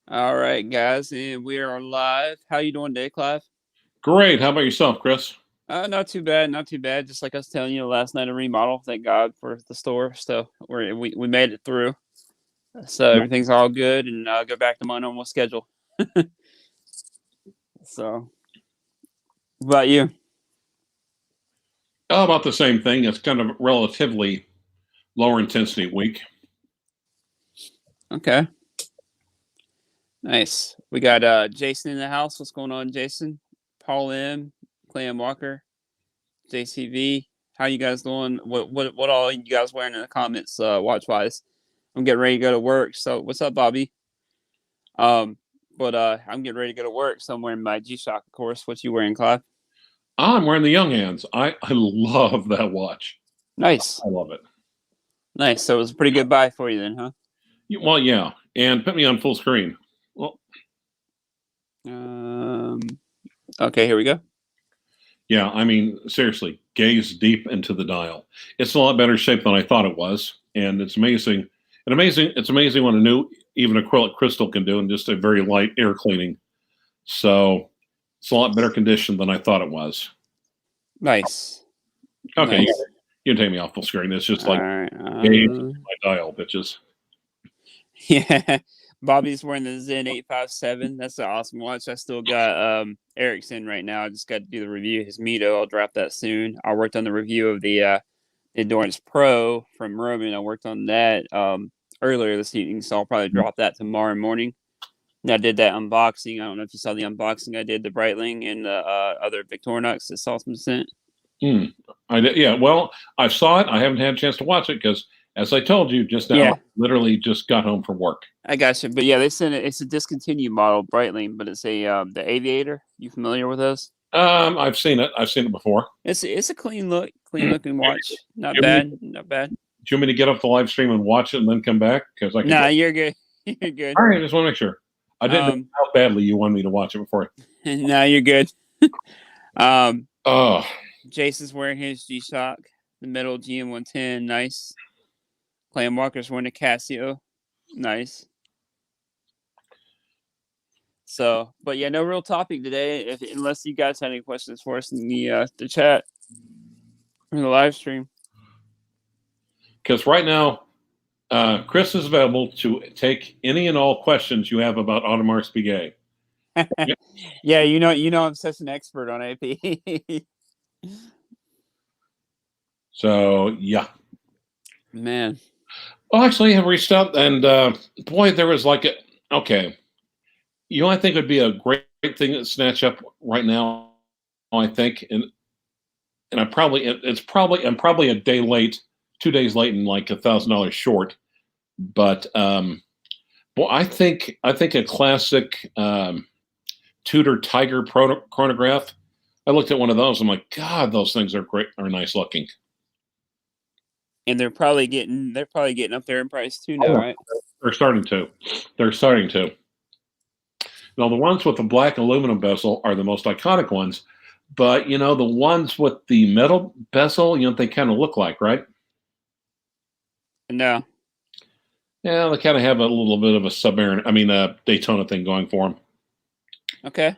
All right, guys, and we are live. How you doing today, Clive? Great. How about yourself, Chris? Not too bad, not too bad. Just like I was telling you last night, a remodel. Thank God for the store. So we made it through. So No. everything's all good, and I'll go back to my normal schedule. So, what about you? How about the same thing? It's kind of relatively lower intensity week. Okay, nice. We got Jason in the house. What's going on, Jason? Paul M, Clam Walker, JCV. How you guys doing? What all you guys wearing in the comments? Watch wise. I'm getting ready to go to work. So what's up, Bobby? Um, but I'm getting ready to go to work. So I'm wearing my G-Shock, of course. What you wearing, Clive? I'm wearing the Young Hands. I love that watch. Nice, I love it. nice. So it was a pretty good buy for you then, huh? Well, yeah. And put me on full screen. Well, Um, okay, here we go. yeah. I mean, seriously, gaze deep into the dial. It's a lot better shape than I thought it was, and it's amazing. And amazing. It's amazing what a new even acrylic crystal can do, and just a very light air cleaning. So it's a lot better condition than I thought it was. Nice, Okay, nice. you can take me off full screen. It's just All like right. gaze my dial, bitches. Yeah. Bobby's wearing the Zen 857. That's an awesome watch. I still got Ericsson right now. I just got to do the review of his Mito. I'll drop that soon. I worked on the review of the Endurance Pro from Roman. I worked on that earlier this evening, so I'll probably drop that tomorrow morning. And I did that unboxing. I don't know if you saw the unboxing I did, the Breitling and the other Victorinox that Saltzman sent. Hmm. I did, yeah. Well, I saw it. I haven't had a chance to watch it because, as I told you just now, I Yeah, literally just got home from work. I got you. But yeah, they sent it. It's a discontinued model, Breitling, but it's a the Aviator. You familiar with those? I've seen it. I've seen it before. It's a clean Do looking watch. Not you, want me to, bad, not bad. do you want me to get up the live stream and watch it and then come back? Because I could. Nah, you're good. You're good. All right, I just want to make sure. I didn't know Um, how badly you wanted me to watch it before. nah, you're good. Um, Oh, Jason's wearing his G-Shock, the metal GM110, nice. Clam Walker's wearing a Casio, nice. So, but yeah, no real topic today, unless you guys had any questions for us in the chat or the live stream. because right now, Chris is available to take any and all questions you have about Audemars Piguet. Yeah, I'm such an expert on AP. So yeah. Man, Well, actually, I reached out and boy, there was like a okay. You know, I think would be a great thing to snatch up right now. I think, and I'm probably a day late, 2 days late, and like $1,000 short. But well, I think a classic Tudor Tiger chronograph. I looked at one of those. I'm like, God, those things are great, are nice looking. and they're probably getting up there in price too now, Oh, right? they're starting to. They're starting to. Now, the ones with the black aluminum bezel are the most iconic ones, but the ones with the metal bezel, they kind of look like, right? No, Yeah, they kind of have a little bit of a Daytona thing going for them. okay.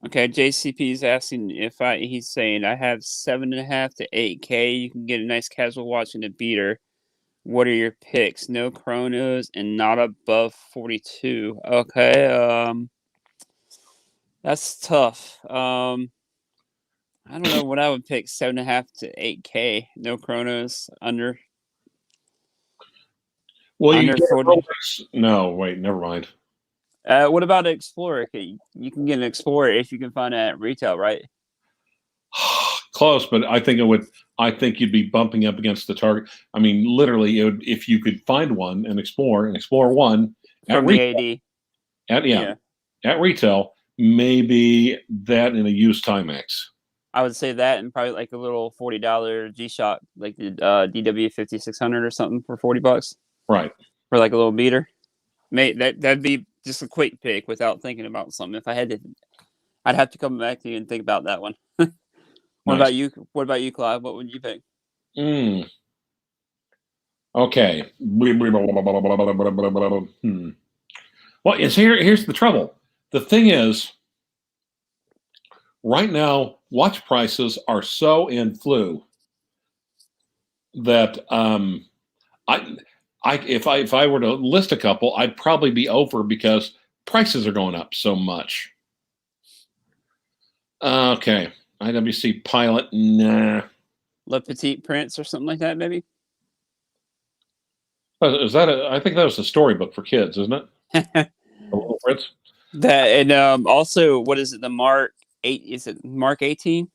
Okay, JCP is asking if he's saying I have 7.5 to 8K. You can get a nice casual watch in a beater. What are your picks? No chronos and not above 42. Okay, that's tough. I don't know what I would pick. 7.5 to 8K. No chronos Well, you under get a 40. Rolex. No, wait, never mind. What about an Explorer? You can get an Explorer if you can find it at retail, right? Close, but I think it would. I think you'd be bumping up against the target. I mean, literally, if you could find one and explore one at From the retail, AD. at yeah, Yeah. at retail, maybe that in a used Timex. I would say that and probably like a little $40 G-Shock, like the DW 5600 or something for $40 Right. for like a little beater. That'd be just a quick pick without thinking about something. If I had to, I'd have to come back to you and think about that one. What Nice. about you? What about you, Clive? What would you pick? Mm. Okay. Well, here's the trouble. The thing is, right now, watch prices are so in flu that I, if I were to list a couple, I'd probably be over because prices are going up so much. Okay, IWC Pilot, nah. Le Petit Prince or something like that, maybe. Is that I think that was a storybook for kids, isn't it? That The Little Prince. and also, what is it? The Mark 8? Is it Mark 18?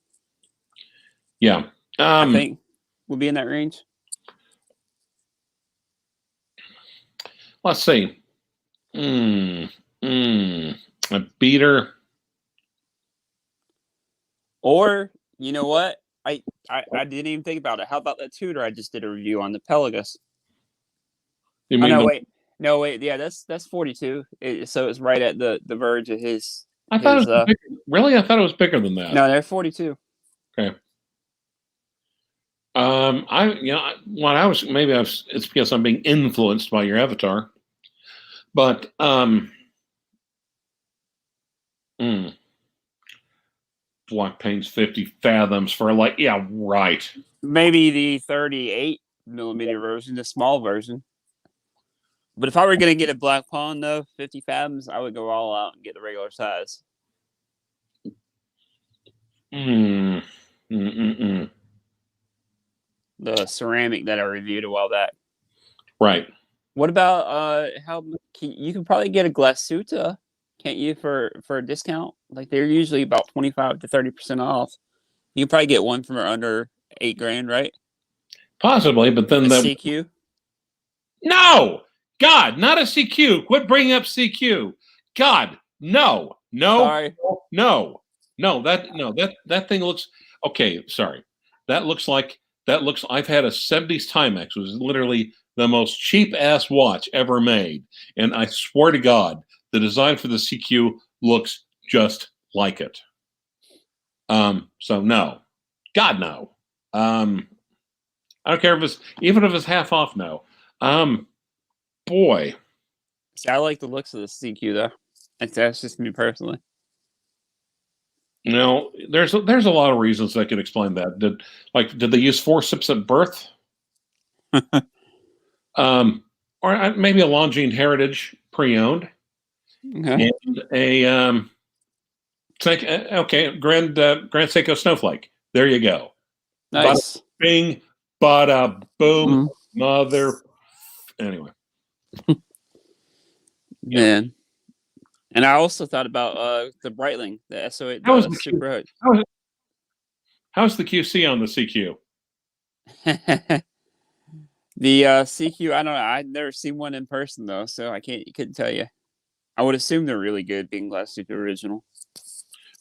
Yeah. I think will be in that range. Let's see. A beater. Or you know what? I didn't even think about it. How about that Tudor I just did a review on the Pelagus? You Oh mean no, wait. No, wait. Yeah, that's 42. So it's right at the verge of his. I thought it was bigger. Really? I thought it was bigger than that. No, they're 42. Okay. It's because I'm being influenced by your avatar. But Black Pain's 50 fathoms for yeah, right. Maybe the 38 millimeter version, the small version. But if I were gonna get a Black Pawn though, 50 fathoms, I would go all out and get the regular size. The ceramic that I reviewed a while back. Right. What about you can probably get a Glasuta, can't you, for a discount? Like they're usually about 25 to 30% off. You can probably get one from under $8,000, right? Possibly, but then the CQ. No, God, not a CQ. Quit bringing up CQ. God, no. Sorry. No. That thing looks okay. Sorry, that looks. I've had a 70s Timex. It was literally the most cheap ass watch ever made, and I swear to God, the design for the CQ looks just like it. So no, God no. I don't care if it's half off. No. Boy. See, I like the looks of the CQ though. That's just me personally. No, there's a lot of reasons that could explain that. Did they use forceps at birth? Or maybe a Longines Heritage pre-owned, Okay. and a Grand Seiko Snowflake. There you go. Nice. Bada bing, bada boom, mother. Anyway. Man. And I also thought about the Breitling, the SO8, the Super Hood. How's the QC on the CQ? The CQ, I don't know. I've never seen one in person though, so couldn't tell you. I would assume they're really good, being Glasuta original.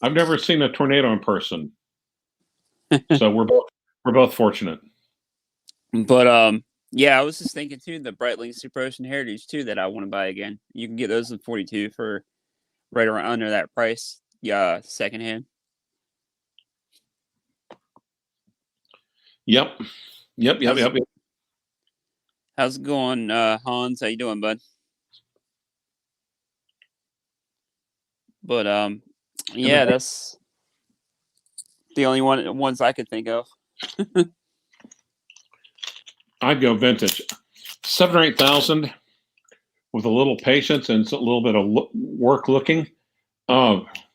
I've never seen a tornado in person, so we're both fortunate. But yeah, I was just thinking too, the Breitling Super Ocean Heritage too that I want to buy again. You can get those in 42 for right around under that price. Yeah, secondhand. Yep. How's it going, Hans? How you doing, bud? But yeah, that's the only ones I could think of. I'd go vintage, 7,000 or 8,000, with a little patience and a little bit of work looking.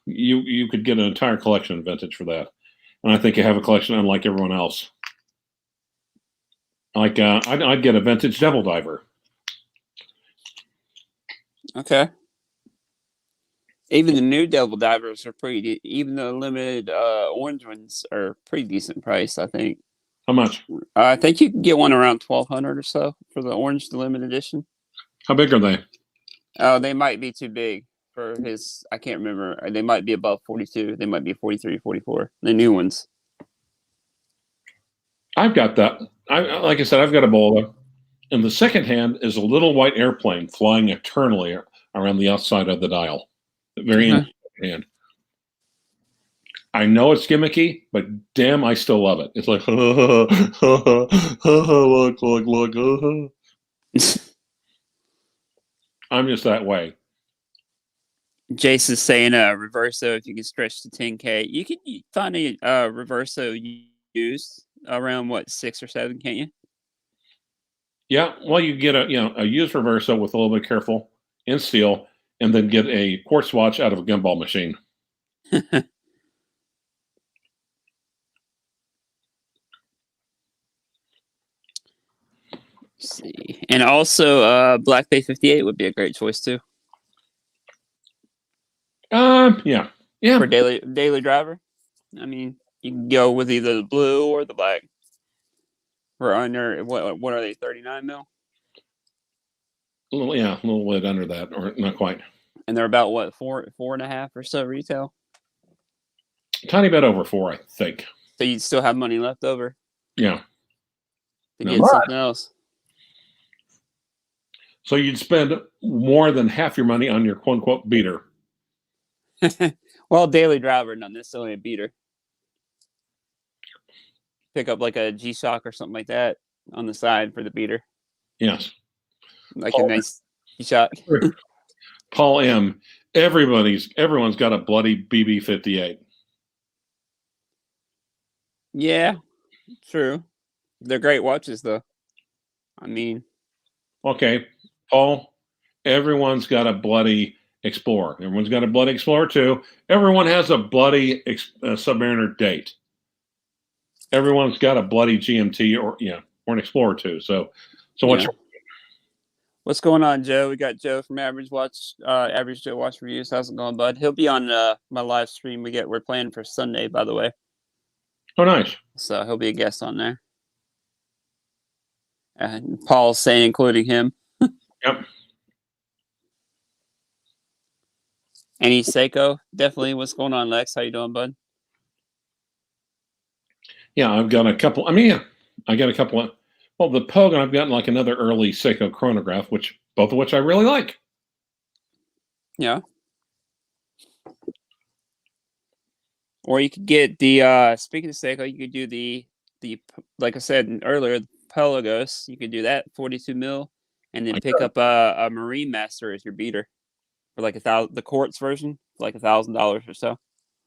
You could get an entire collection of vintage for that, and I think you have a collection unlike everyone else. Like I'd get a vintage Devil Diver. Okay. Even the new Devil Divers are even the limited orange ones are pretty decent price, I think. How much? I think you can get one around 1,200 or so for the orange, the limited edition. How big are they? Oh, they might be too big for his. I can't remember. They might be above 42. They might be 43, 44. The new ones. I've got that. Like I said, I've got a Bola, and the second hand is a little white airplane flying eternally around the outside of the dial. Very hand. I know it's gimmicky, but damn, I still love it. It's like, look. I'm just that way. Jason's saying Reverso, if you can stretch to 10K, you can find a Reverso used around what, 6 or 7, can't you? Yeah, well, you get a used reverso with a little bit careful in steel, and then get a quartz watch out of a gumball machine. See, and also Black Bay 58 would be a great choice too. Yeah. For daily driver. I mean, you can go with either the blue or the black. For under what are they, 39 mil? A little bit under that, or not quite. And they're about what, 4.5 or so retail. Tiny bit over 4, I think. So you'd still have money left over. Yeah. To get something else. So you'd spend more than half your money on your quote unquote beater. Well, daily driver, not necessarily a beater. Pick up like a G-Shock or something like that on the side for the beater. Yes. Like a nice G-Shock. Paul M. Everyone's got a bloody BB-58. Yeah, true. They're great watches, though. I mean, okay, Paul. Everyone's got a bloody Explorer. Everyone's got a bloody Explorer too. Everyone has a bloody Submariner date. Everyone's got a bloody GMT or an Explorer too. So what's going on, Joe? We got Joe from Average Joe Watch Reviews. How's it going, bud? He'll be on my live stream. We're planning for Sunday, by the way. Oh, nice. So he'll be a guest on there. And Paul's saying, including him. Yep. Any Seiko? Definitely. What's going on, Lex? How you doing, bud? Yeah, I've got a couple. I got a couple of. Well, the Pogue, and I've gotten like another early Seiko chronograph, both of which I really like. Yeah. Or you could get the speaking of Seiko, you could do the like I said earlier, the Pelagos. You could do that 42 mil, and then pick up a Marine Master as your beater for like the quartz version, for like $1,000 or so.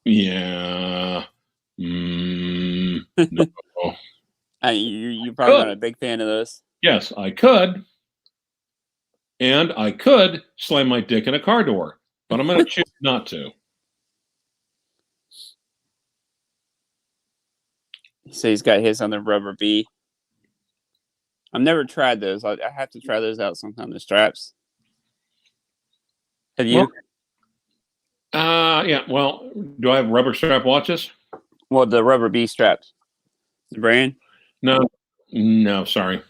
Yeah. No. You're probably not a big fan of those. Yes, I could. And I could slam my dick in a car door, but I'm going to choose not to. So he's got his on the rubber B. I've never tried those. I have to try those out sometime, the straps. Have you? Yeah. Well, do I have rubber strap watches? Well, the rubber B straps. The brand? No, sorry.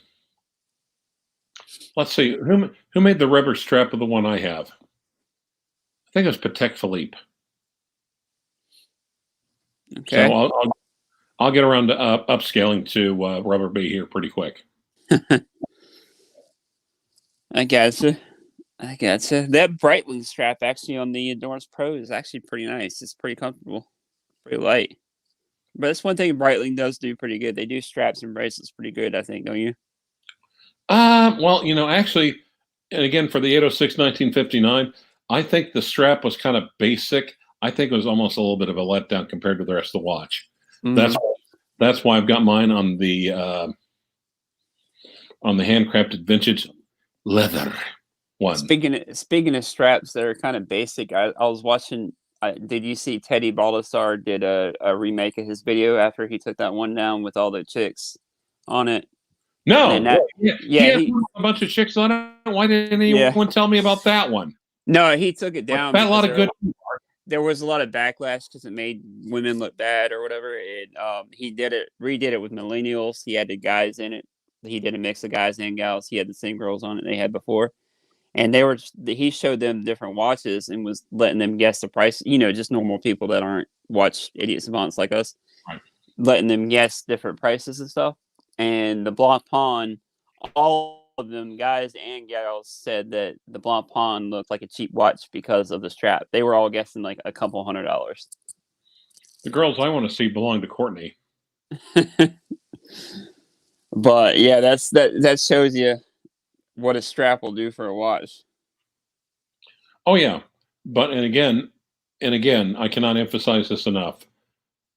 Let's see. Who made the rubber strap of the one I have? I think it was Patek Philippe. Okay. So I'll get around to upscaling to rubber B here pretty quick. I gotcha. That Breitling strap actually on the Endurance Pro is actually pretty nice. It's pretty comfortable, pretty light. But that's one thing Breitling does do pretty good. They do straps and bracelets pretty good, I think, don't you? Well, actually, and again, for the 806 1959, I think the strap was kind of basic. I think it was almost a little bit of a letdown compared to the rest of the watch. Mm-hmm. That's why I've got mine on the handcrafted vintage leather one. Speaking of straps that are kind of basic, I was watching. Did you see Teddy Baldessar did a remake of his video after he took that one down with all the chicks on it? No, he had a bunch of chicks on it. Why didn't anyone tell me about that one? No, he took it down. That a lot of good. There was a lot of backlash because it made women look bad or whatever. He redid it with millennials. He had the guys in it. He did a mix of guys and gals. He had the same girls on it they had before. And he showed them different watches and was letting them guess the price. Just normal people that aren't watch idiot savants like us, right. Letting them guess different prices and stuff. And the Blanc Pawn, all of them, guys and gals, said that the Blanc Pawn looked like a cheap watch because of the strap. They were all guessing like a couple $100. The girls I want to see belong to Courtney. But yeah, that shows you. what a strap will do for a watch. Oh yeah, but and again, I cannot emphasize this enough.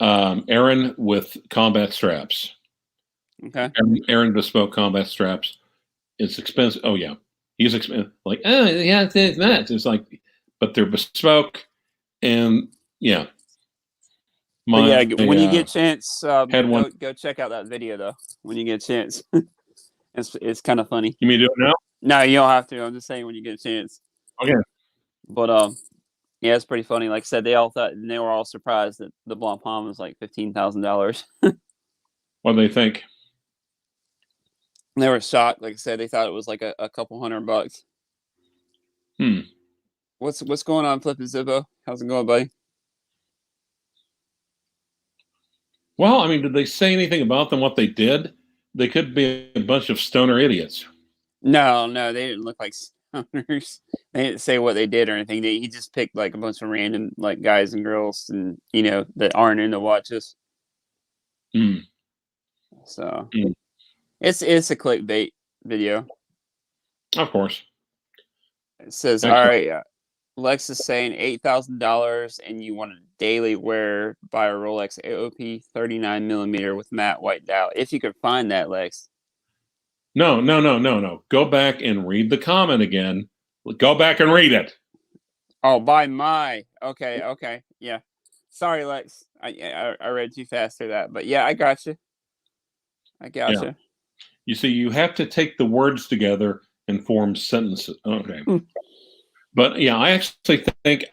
Aaron with combat straps. Okay. Aaron bespoke combat straps. It's expensive. Oh yeah, he's expensive. Like, oh yeah, it's not. It's like, but they're bespoke, and yeah, But yeah, my when you get a chance, had one. go check out that video though. When you get a chance, it's kind of funny. You mean do it now? No, you don't have to. I'm just saying when you get a chance. Okay. But yeah, it's pretty funny. Like I said, they all thought, and they were all surprised that the Blanc Palm was like $15,000. What do they think? They were shocked. Like I said, they thought it was like a couple $100. Hmm. What's going on, Flippin' Zippo? How's it going, buddy? Well, I mean, did they say anything about them? What they did? They could be a bunch of stoner idiots. No, no, they didn't look like stoners. They didn't say what they did or anything. He just picked like a bunch of random like guys and girls, and that aren't into watches. Hmm. So Hmm. it's a clickbait video. Of course. It says, "All Excellent. right, Lex is saying $8,000, and you want a daily wear by a Rolex AOP 39mm with matte white dial. If you could find that, Lex." No, no, no, no, no. Go back and read the comment again. Go back and read it. Oh, by my. Okay, okay, yeah. Sorry, Lex. I read too fast for that, but yeah, I got you. I got Yeah. you. You see, you have to take the words together and form sentences. Okay. But yeah, I actually think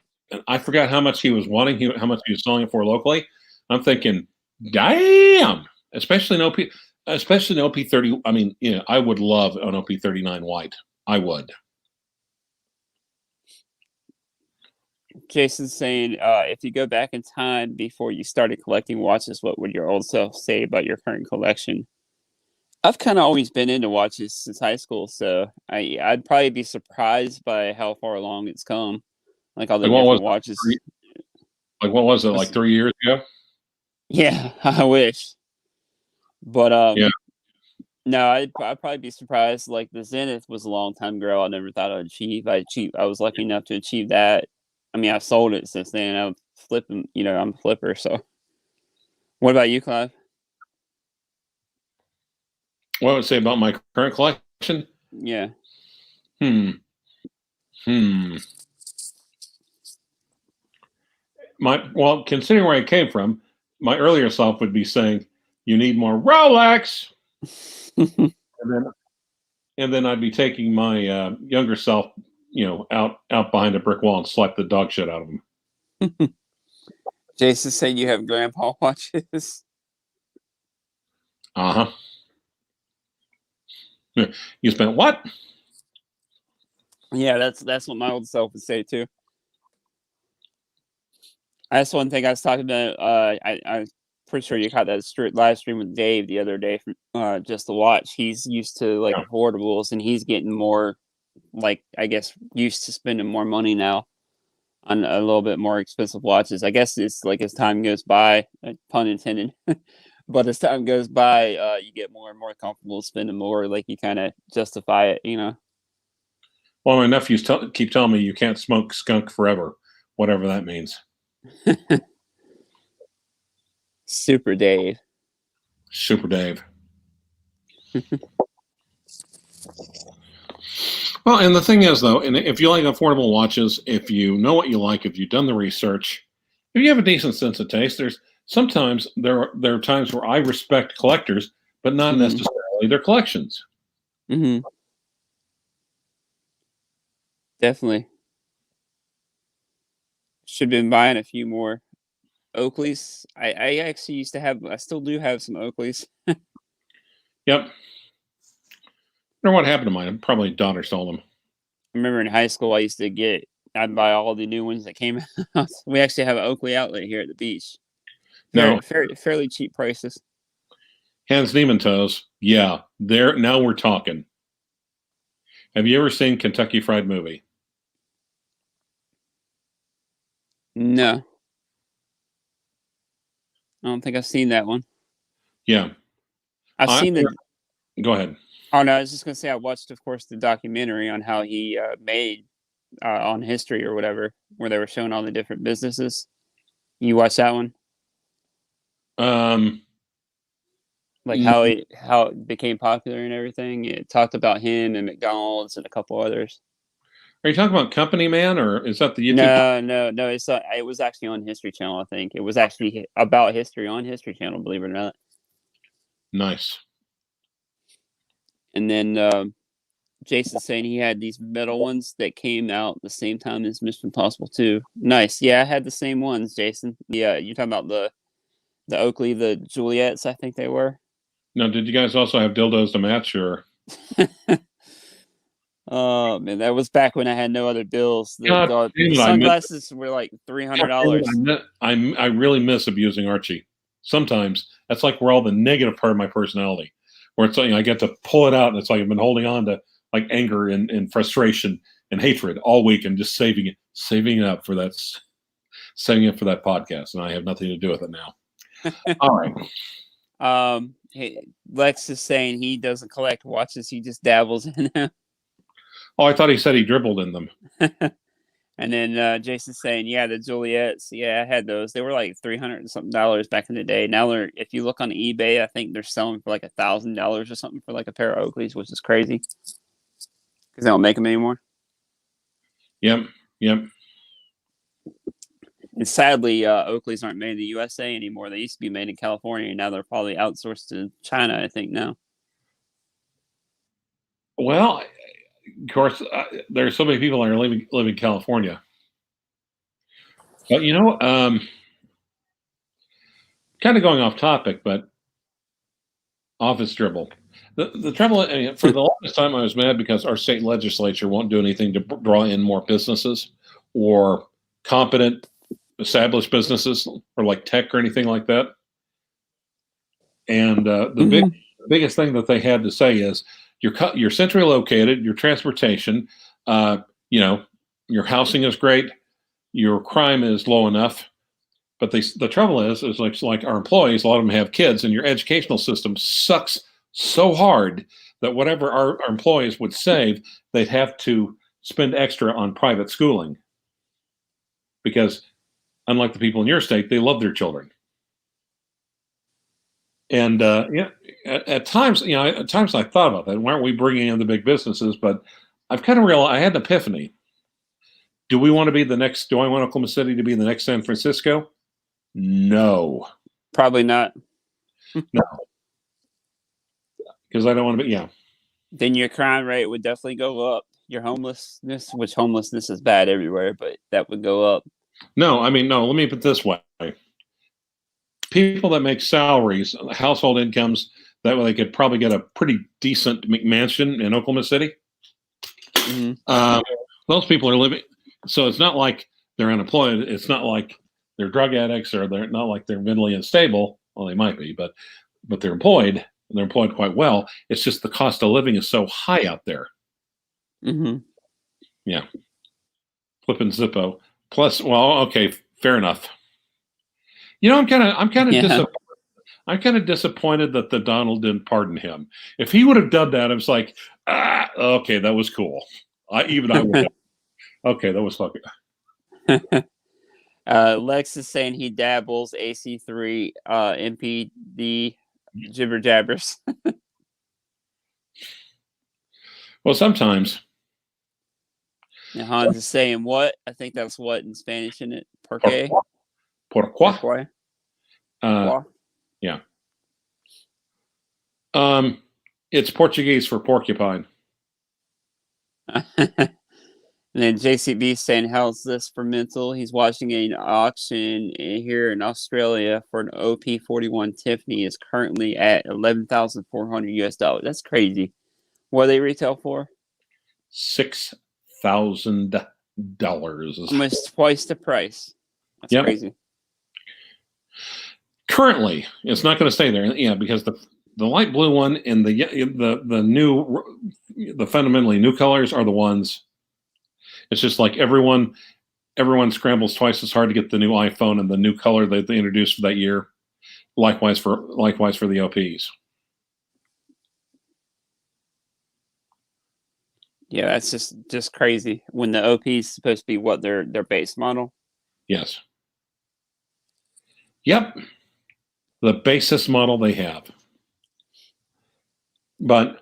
I forgot how much he was wanting, how much he was selling it for locally. I'm thinking, damn, especially an OP 30. I mean, I would love an OP 39 white. I would. Jason's saying, if you go back in time before you started collecting watches, what would your old self say about your current collection? I've kind of always been into watches since high school, so I'd probably be surprised by how far along it's come, like all the Like what was different it? watches. Like what was it? Like 3 years ago? Yeah, I wish, but Yeah. no, I'd probably be surprised. Like the Zenith was a long time ago. I never thought I'd achieve. I was lucky enough to achieve that. I mean, I've sold it since then. I'm flipping. I'm a flipper. So, what about you, Clive? What would I say about my current collection? Yeah. Hmm. Hmm. Considering where I came from, my earlier self would be saying, "You need more Rolex," and then I'd be taking my younger self, out behind a brick wall and slap the dog shit out of him. Jason said you have grandpa watches. Uh huh. You spent what? Yeah, that's what my old self would say too. That's one thing I was talking about. I'm pretty sure you caught that live stream with Dave the other day from just the watch. He's used to like Yeah. affordables, and he's getting more, like, I guess, used to spending more money now on a little bit more expensive watches. I guess it's like as time goes by, pun intended. But as time goes by, you get more and more comfortable spending more. Like you kind of justify it. Well, my nephews keep telling me you can't smoke skunk forever, whatever that means. Super Dave. Super Dave. Well, and the thing is, though, and if you like affordable watches, if you know what you like, if you've done the research, if you have a decent sense of taste, sometimes there are times where I respect collectors, but not Mm-hmm. necessarily their collections. Mm-hmm. Definitely. Should have been buying a few more Oakleys. I actually used to have. I still do have some Oakleys. Yep. I wonder what happened to mine. Probably daughter stole them. I remember in high school, I'd buy all the new ones that came out. We actually have an Oakley outlet here at the beach. Now, Fairly cheap prices. Hans Niemann-Toes, yeah, there. Now we're talking. Have you ever seen Kentucky Fried Movie? No, I don't think I've seen that one. Yeah. I've I, seen the Go ahead. Oh no, I was just gonna say I watched, of course, the documentary on how he made on history or whatever, where they were showing all the different businesses. You watched that one, Um, like how it became popular and everything. It talked about him and McDonald's and a couple others. are you talking about Company Man, or is that the YouTube? No. It was actually on History Channel. I think it was actually about history on History Channel. Believe it or not. Nice. And then Jason's saying he had these metal ones that came out the same time as Mission Impossible 2. Nice. Yeah, I had the same ones, Jason. Yeah, you're talking about the Oakley, the Juliets, I think they were. Now, did you guys also have dildos to match, or? Oh man, that was back when I had no other bills. God damn The it! sunglasses were like $300. I really miss abusing Archie. Sometimes that's like where all the negative part of my personality, where it's like I get to pull it out, and it's like I've been holding on to like anger and frustration and hatred all week, and just saving it up for that, saving it for that podcast, and I have nothing to do with it now. All right. Lex is saying he doesn't collect watches; he just dabbles in them. Oh, I thought he said he dribbled in them. And then Jason's saying, yeah, the Juliets. Yeah, I had those. They were like $300 and something back in the day. Now if you look on eBay, I think they're selling for like $1,000 or something for like a pair of Oakleys, which is crazy because they don't make them anymore. Yep. And sadly, Oakleys aren't made in the USA anymore. They used to be made in California, and now they're probably outsourced to China, I think, now. Well, of course, there are so many people that are living in California. But kind of going off topic, but office dribble. The trouble, for the longest time, I was mad because our state legislature won't do anything to draw in more businesses or competent, established businesses, or like tech or anything like that. And the biggest thing that they had to say is you're centrally located, your transportation, your housing is great, your crime is low enough. But the trouble is like our employees, a lot of them have kids, and your educational system sucks so hard that whatever our employees would save, they'd have to spend extra on private schooling. Because unlike the people in your state, they love their children. And at times I thought about that. Why aren't we bringing in the big businesses? But I've kind of realized I had an epiphany. Do I want Oklahoma City to be the next San Francisco? No. Probably not. No. Because I don't want to be, yeah. Then your crime rate would definitely go up. Your homelessness, which homelessness is bad everywhere, but that would go up. No, let me put it this way. People that make salaries, household incomes, that way they could probably get a pretty decent McMansion in Oklahoma City. Mm-hmm. Those people are living, so it's not like they're unemployed. It's not like they're drug addicts, or they're not like they're mentally unstable. Well, they might be, but they're employed, and they're employed quite well. It's just the cost of living is so high out there. Mm-hmm. Yeah. Flipping Zippo. Plus, well, okay, fair enough. I'm kind of disappointed that the Donald didn't pardon him. If he would have done that, I was like, okay, that was cool. I would have. Okay, that was fucking. Lex is saying he dabbles AC3 MPD jibber jabbers. Well, sometimes. And Hans is saying what? I think that's what in Spanish, isn't it? Porque? Pourquoi? Yeah. It's Portuguese for porcupine. And then JCB saying, how's this for mental? He's watching an auction here in Australia for an OP41 Tiffany. Is currently at $11,400 US. That's crazy. What do they retail for? $6,000. Almost twice the price. That's crazy. Currently, it's not going to stay there. Yeah, because the light blue one and the fundamentally new colors are the ones. It's just like everyone scrambles twice as hard to get the new iPhone and the new color that they introduced for that year. Likewise for the OPs. Yeah, that's just crazy. When the OP is supposed to be what their base model. Yes. Yep. The basis model they have. But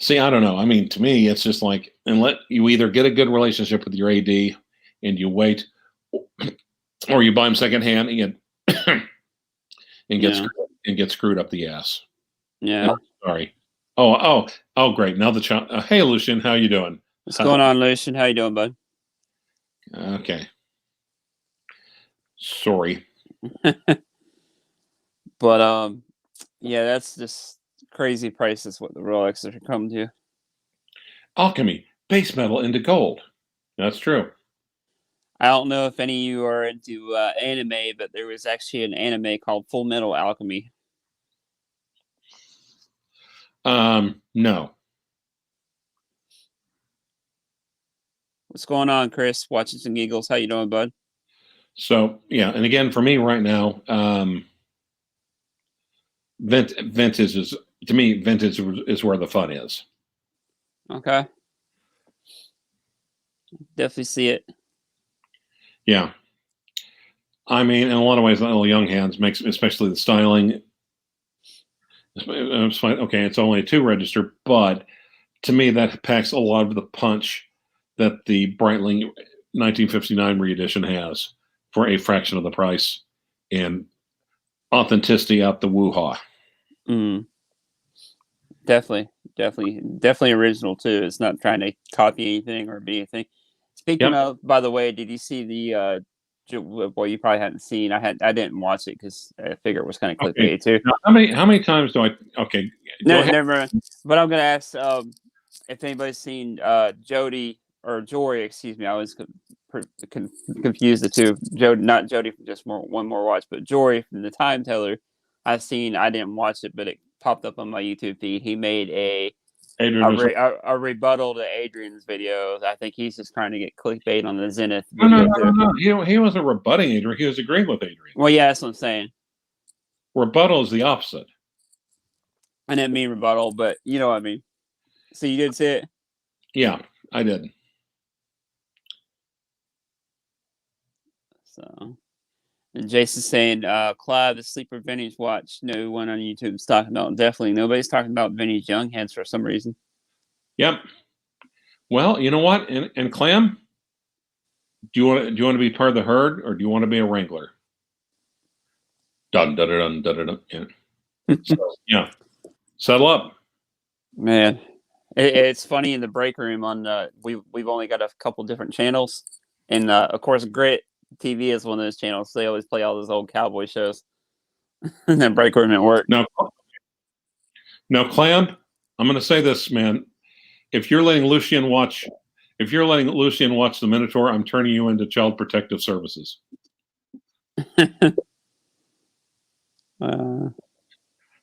see, I don't know. I mean, to me, it's just like, and let you either get a good relationship with your AD and you wait, or you buy them secondhand and Yeah. get screwed up the ass. Yeah. Sorry. Oh, great. Now the child. Hey, Lucian, how you doing? What's going on, Lucian? How you doing, bud? Okay. Sorry. But yeah, that's just crazy prices what the Rolexes are coming to. Alchemy, base metal into gold. That's true. I don't know if any of you are into anime, but there was actually an anime called Full Metal Alchemy. No. What's going on, Chris? Watching some giggles. How you doing, bud? So yeah, and again for me right now, vintage is to me vintage is where the fun is. Okay. Definitely see it. Yeah. I mean, in a lot of ways, little young hands makes, especially the styling. Okay, it's only a 2 register, but to me, that packs a lot of the punch that the Breitling 1959 reedition has for a fraction of the price and authenticity out the woo-ha. Mm. Definitely original too. It's not trying to copy anything or be anything. Speaking Yep. of, by the way, did you see the? Well, you probably hadn't seen. I didn't watch it because I figured it was kind of Okay. clickbait too. Now, how many times do I? Okay. No, never mind. But I'm gonna ask if anybody's seen Jody or Jory. Excuse me, I was confused the two. Not Jody from just one more watch, but Jory from the Time Teller. I didn't watch it, but it popped up on my YouTube feed. He made a rebuttal to Adrian's video. I think he's just trying to get clickbait on the Zenith video too. No. He wasn't rebutting Adrian. He was agreeing with Adrian. Well, yeah, that's what I'm saying. Rebuttal is the opposite. I didn't mean rebuttal, but you know what I mean. So you did see it? Yeah, I did. So, and Jason's saying, Clyve, the sleeper vintage watch. No one on YouTube is talking about. Definitely, nobody's talking about vintage young heads for some reason. Yep. Well, you know what? And Clam, do you want to be part of the herd or do you want to be a wrangler? Dun dun dun dun dun. Dun. Yeah. So, yeah. Settle up, man. It's funny in the break room. On we've only got a couple different channels, and of course, Grit TV is one of those channels. So they always play all those old cowboy shows. And then break room at work. Now, Clam, I'm going to say this, man. If you're letting Lucian watch the Minotaur, I'm turning you into Child Protective Services.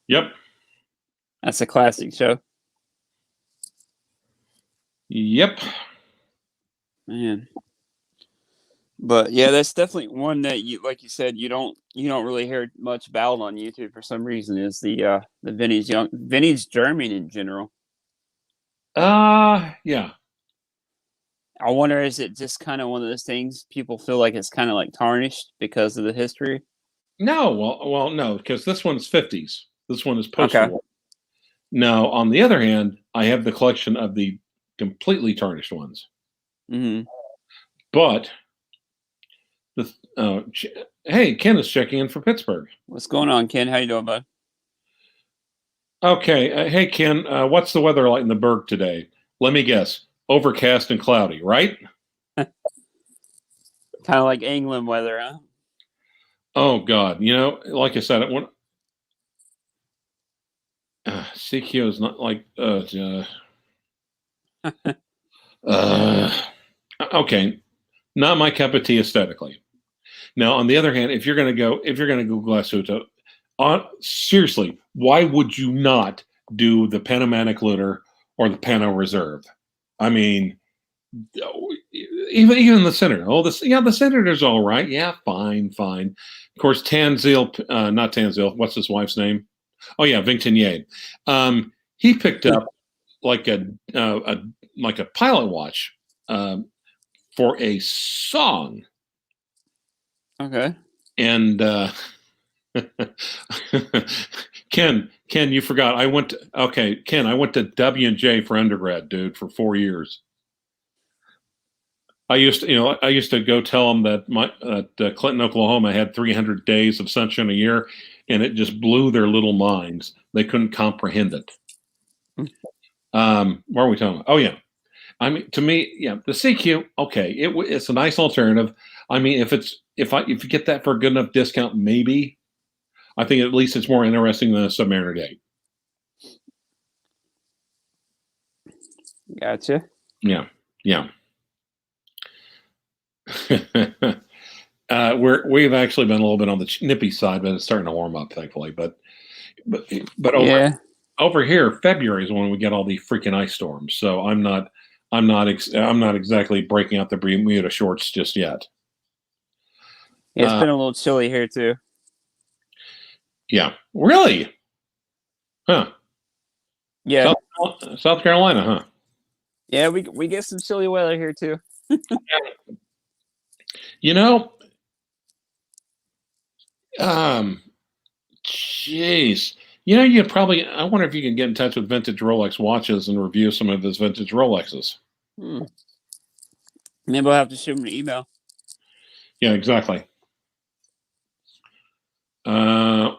Yep. That's a classic show. Yep. Man. But yeah, that's definitely one that you, like you said, you don't really hear much about on YouTube for some reason. Is the vintage German in general. Yeah. I wonder, is it just kind of one of those things people feel like it's kind of like tarnished because of the history? No, well, no, because this one's 50s. This one is post-war. Okay. Now, on the other hand, I have the collection of the completely tarnished ones. Mm-hmm. But hey, Ken is checking in for Pittsburgh. What's going on, Ken? How you doing, bud? Okay. Hey, Ken, what's the weather like in the Berg today? Let me guess. Overcast and cloudy, right? Kind of like England weather, huh? Oh, God. You know, like I said, CQ is not like... okay. Not my cup of tea aesthetically. Now, on the other hand, if you're going to go Glasuto, seriously, why would you not do the Panamanic Lunar or the Pano Reserve? I mean, even the Senator. Oh, the Senator's all right. Yeah, fine. Of course, Tanzil, not Tanzil. What's his wife's name? Oh yeah, Vington Ye. He picked up like a pilot watch for a song. Okay. And Ken, you forgot. I went to W&J for undergrad, dude, for 4 years. I used to go tell them that Clinton, Oklahoma had 300 days of sunshine a year, and it just blew their little minds. They couldn't comprehend it. What are we talking about? Oh yeah. I mean, to me, yeah, the CQ, okay, it's a nice alternative. I mean, if you get that for a good enough discount, maybe. I think at least it's more interesting than a Submariner 8. Gotcha. Yeah. We've actually been a little bit on the nippy side, but it's starting to warm up, thankfully. But over here, February is when we get all the freaking ice storms. So I'm not exactly breaking out the Bermuda shorts just yet. It's been a little chilly here too. Yeah, really? Huh? Yeah. South Carolina, huh? Yeah, we get some chilly weather here too. Jeez. I wonder if you can get in touch with Vintage Rolex watches and review some of his vintage Rolexes. Maybe I'll have to shoot him an email. Yeah, exactly.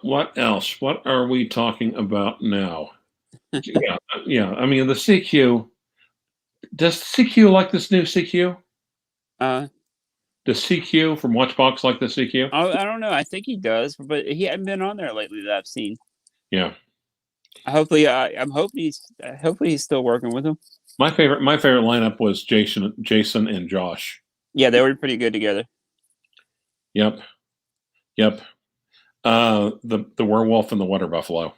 What else? What are we talking about now? Yeah. I mean, the CQ. Does CQ like this new CQ? The CQ from Watchbox like the CQ? I don't know. I think he does, but he hasn't been on there lately that I've seen. Yeah. Hopefully, I'm hoping he's still working with him. My favorite lineup was Jason and Josh. Yeah, they were pretty good together. Yep. The werewolf and the water buffalo.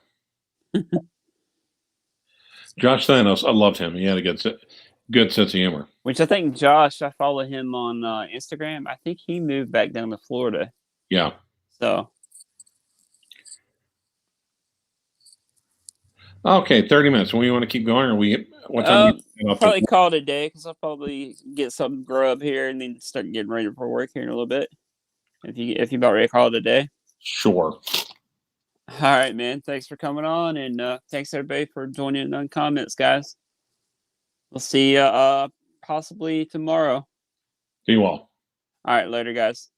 Josh Thanos, I loved him. He had a good sense of humor. Which I think Josh, I follow him on Instagram. I think he moved back down to Florida. Yeah. So. Okay, 30 minutes. We want to keep going, or what time? Probably call it a day because I'll probably get some grub here and then start getting ready for work here in a little bit. If you about ready to call it a day. Sure. All right, man. Thanks for coming on, and thanks everybody for joining in on comments, guys. We'll see you possibly tomorrow. See you all. All right, later, guys.